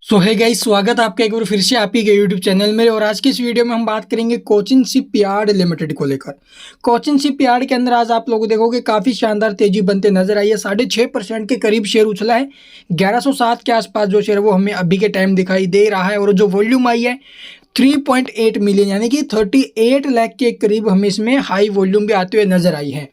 सो है गाइस, स्वागत है आपका एक बार फिर से आप ही के यूट्यूब चैनल में। और आज की इस वीडियो में हम बात करेंगे कोचिन शिपयार्ड लिमिटेड को लेकर। कोचिन शिपयार्ड के अंदर आज आप लोग देखोगे काफ़ी शानदार तेजी बनते नजर आई है। 6.5% के करीब शेयर उछला है। 1107 के आसपास जो शेयर वो हमें अभी के टाइम दिखाई दे रहा है। और जो वॉल्यूम आई है 3.8 मिलियन यानी कि 38 लाख के करीब हमें इसमें हाई वॉल्यूम भी आते हुए नजर आई है।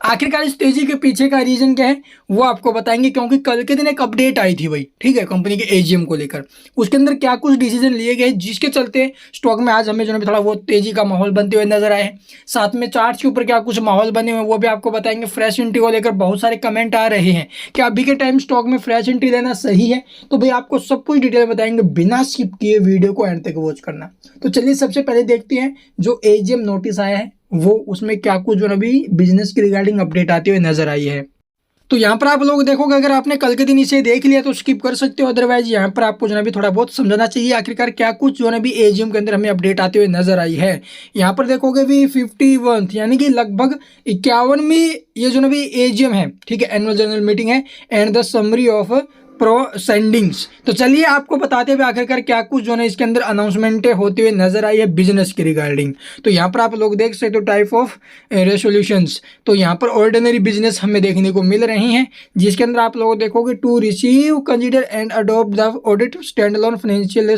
आखिरकार इस तेजी के पीछे का रीजन क्या है वो आपको बताएंगे, क्योंकि कल के दिन एक अपडेट आई थी भाई, ठीक है, कंपनी के एजीएम को लेकर। उसके अंदर क्या कुछ डिसीजन लिए गए जिसके चलते स्टॉक में आज हमें जो है थोड़ा बहुत तेजी का माहौल बनते हुए नजर आए। साथ में चार्ट के ऊपर क्या कुछ माहौल बने हुए वो भी आपको बताएंगे। फ्रेश एंट्री को लेकर बहुत सारे कमेंट आ रहे हैं कि अभी के टाइम स्टॉक में फ्रेश एंट्री लेना सही है, तो भाई आपको सब कुछ डिटेल बताएंगे, बिना स्किप किए वीडियो को एंड तक वॉच करना। तो चलिए सबसे पहले देखते हैं जो एजीएम नोटिस आया है वो उसमें क्या कुछ जो अभी बिजनेस के रिगार्डिंग अपडेट आती हुई नजर आई है। तो यहाँ पर आप लोग देखोगे, अगर आपने कल के दिन इसे देख लिया तो स्किप कर सकते हो, अदरवाइज यहाँ पर आपको जो है थोड़ा बहुत समझना चाहिए आखिरकार क्या कुछ जो है भी एजीएम के अंदर हमें अपडेट आते हुए नजर आई है। यहाँ पर देखोगे भी 51 यानी कि लगभग 51वीं ये जो भी एजीएम है, ठीक है, एनुअल जनरल मीटिंग है एंड द समरी ऑफ प्रोसेडिंग्स। तो चलिए आपको बताते हुए आखिरकार क्या कुछ जो है इसके अंदर अनाउंसमेंटें होते हुए नजर आई है बिजनेस के रिगार्डिंग। तो यहाँ पर आप लोग देख सकते हो टाइप ऑफ रेसोल्यूशंस। तो यहाँ पर ऑर्डिनरी बिजनेस हमें देखने को मिल रही हैं, जिसके अंदर आप लोग देखोगे to receive consider and adopt the audit standalone financial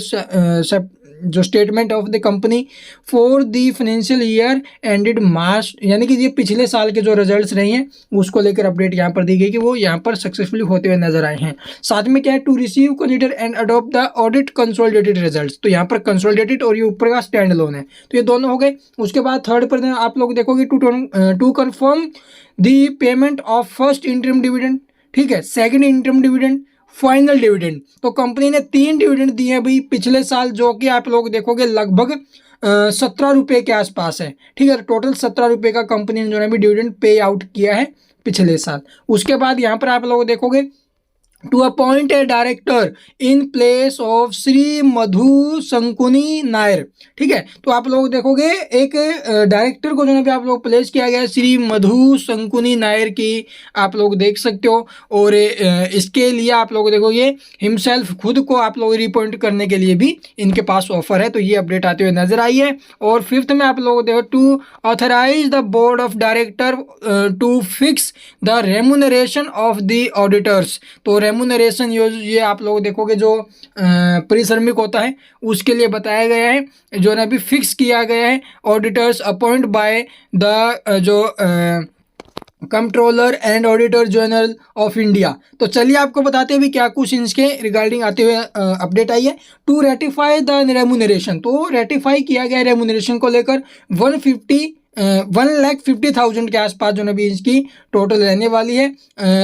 जो statement of the company for the financial year ended March, यानी कि ये पिछले साल के जो रिजल्ट्स रहे हैं उसको लेकर अपडेट यहाँ पर दी गई कि वो यहाँ पर सक्सेसफुली होते हुए नजर आए हैं। साथ में क्या है, to receive consider and adopt the audit consolidated results. तो यहाँ पर कंसोलिडेटेड और ये ऊपर का स्टैंड अलोन है, तो ये दोनों हो गए। उसके बाद थर्ड पर आप लोग देखोगे to confirm the payment of first interim dividend, ठीक है, second interim dividend, final dividend. तो कंपनी ने 3 डिविडेंड दिए हैं भाई पिछले साल, जो कि आप लोग देखोगे लगभग 17 रुपये के आसपास है, ठीक है। टोटल 17 रुपये का कंपनी ने जो है भी डिविडेंड पे आउट किया है पिछले साल। उसके बाद यहाँ पर आप लोग देखोगे to appoint a director in place of Shri Madhu Shankuni Nair, ठीक है। तो आप लोग देखोगे एक डायरेक्टर को जो है आप लोग प्लेस किया गया श्री मधु शंकुनी नायर की, आप लोग देख सकते हो। और इसके लिए आप लोग देखोगे हिमसेल्फ खुद को आप लोग रिपॉइंट करने के लिए भी इनके पास ऑफर है, तो ये अपडेट आते हुए नजर आई है। और फिफ्थ में आप लोग देखो to authorise the board of director to fix the remuneration of the auditors. तो रेमुनरेशन ये आप लोग देखोगे जो परिश्रमिक होता है उसके लिए बताया गया है, जो ना भी फिक्स किया गया है। ऑडिटर्स अपॉइंट बाय द जो controller and auditor general of India. तो चलिए आपको बताते हुए क्या कुछ इसके रिगार्डिंग आते हुए अपडेट आई है। टू रेटिफाई द रेमुनरेशन, तो रेटिफाई किया गया रेमुनरेशन को लेकर 1,50,000 के आसपास जो भी इसकी टोटल रहने वाली है।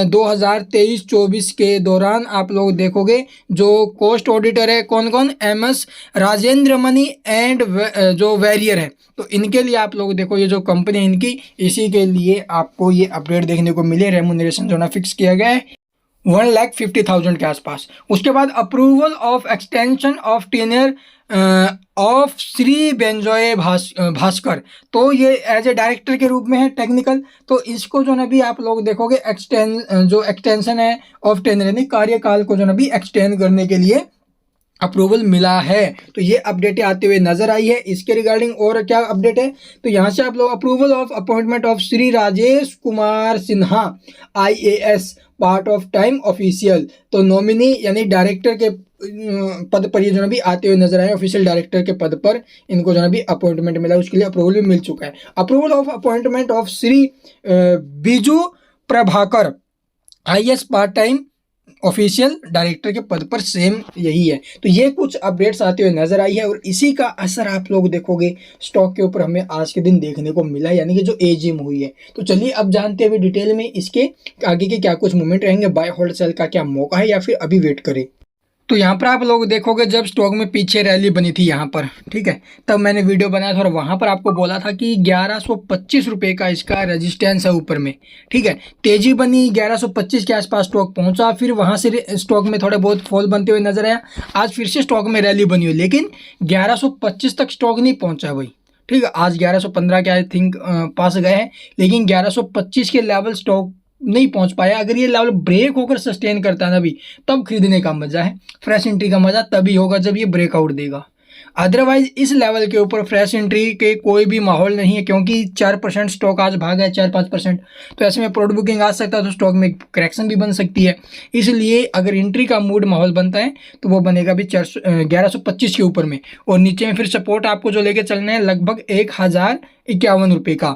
2023-24 के दौरान आप लोग देखोगे जो कोस्ट ऑडिटर है कौन कौन, MS राजेंद्र मनी एंड जो वेरियर है, तो इनके लिए आप लोग देखो ये जो कंपनी है इनकी, इसी के लिए आपको ये अपडेट देखने को मिले। रेमुनरेशन जो ना फिक्स किया गया है 1,50,000 के आसपास। उसके बाद approval of extension of tenure of Shri Benjoy Bhaskar, तो ये एज ए डायरेक्टर के रूप में है टेक्निकल, तो इसको जो ना भी आप लोग देखोगे जो एक्सटेंशन है ऑफ टेन्योर यानी कार्यकाल को जो ना भी एक्सटेंड करने के लिए अप्रूवल मिला है। तो ये अपडेट आते हुए नजर आई है। इसके रिगार्डिंग और क्या अपडेट है, तो यहाँ से आप लोग approval of appointment of Shri Rajesh Kumar Sinha IAS part of time official, तो नॉमिनी यानी डायरेक्टर के पद पर ये जो भी आते हुए नजर आए, ऑफिशियल डायरेक्टर के पद पर इनको जो भी अपॉइंटमेंट मिला, उसके लिए अप्रूवल भी मिल चुका है। Approval of appointment of Shri Biju Prabhakar IAS part time official director के पद पर, सेम यही है। तो ये कुछ अपडेट्स आते हुए नजर आई है और इसी का असर आप लोग देखोगे स्टॉक के ऊपर हमें आज के दिन देखने को मिला, यानी कि जो एजीएम हुई है। तो चलिए अब जानते हैं डिटेल में इसके आगे के क्या कुछ मूवमेंट रहेंगे, बाय होल्ड सेल का क्या मौका है या फिर अभी वेट करें। तो यहाँ पर आप लोग देखोगे जब स्टॉक में पीछे रैली बनी थी यहाँ पर, ठीक है, तब मैंने वीडियो बनाया था और वहाँ पर आपको बोला था कि 1125 रुपये का इसका रेजिस्टेंस है ऊपर में, ठीक है। तेजी बनी 1125 के आसपास स्टॉक पहुँचा, फिर वहाँ से स्टॉक में थोड़े बहुत फॉल बनते हुए नजर आया। आज फिर से स्टॉक में रैली बनी हुई, लेकिन 1125 तक स्टॉक नहीं पहुँचा भाई, ठीक है। आज 1115 के आई थिंक पास गए हैं, लेकिन 1125 के लेवल स्टॉक नहीं पहुंच पाया, अगर ये लेवल ब्रेक होकर सस्टेन करता है ना अभी, तब खरीदने का मजा है, फ्रेश एंट्री का मजा तभी होगा जब ये ब्रेकआउट देगा। अदरवाइज इस लेवल के ऊपर फ्रेश एंट्री के कोई भी माहौल नहीं है, क्योंकि 4% स्टॉक आज भागा है, 4-5%। तो ऐसे में प्रोड बुकिंग आ सकता है, तो स्टॉक में करेक्शन भी बन सकती है। इसलिए अगर एंट्री का मूड माहौल बनता है तो वो बनेगा भी 1125 के ऊपर में, और नीचे में फिर सपोर्ट आपको जो लेके चलना है लगभग 1051 रुपये का,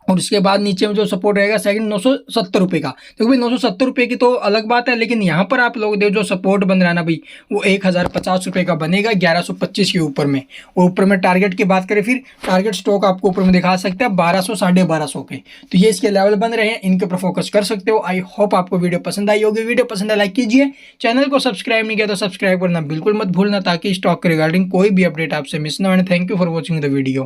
और उसके बाद नीचे में जो सपोर्ट रहेगा सेकंड 970 रुपये का। देखो भाई 970 रुपये की तो अलग बात है, लेकिन यहाँ पर आप लोग देखो जो सपोर्ट बन रहा है ना भाई, वो 1050 रुपये का बनेगा 1125 के ऊपर में। और ऊपर में टारगेट की बात करें, फिर टारगेट स्टॉक आपको ऊपर में दिखा सकते हैं 1200 1250 के। तो ये इसके लेवल बन रहे हैं, इनके ऊपर फोकस कर सकते हो। आई होप आपको वीडियो पसंद आई होगी। वीडियो पसंद है लाइक कीजिए, चैनल को सब्सक्राइब नहीं किया तो सब्सक्राइब करना बिल्कुल मत भूलना, ताकि स्टॉक के रिगार्डिंग कोई भी अपडेट आपसे मिस ना हो। Thank you for watching the video.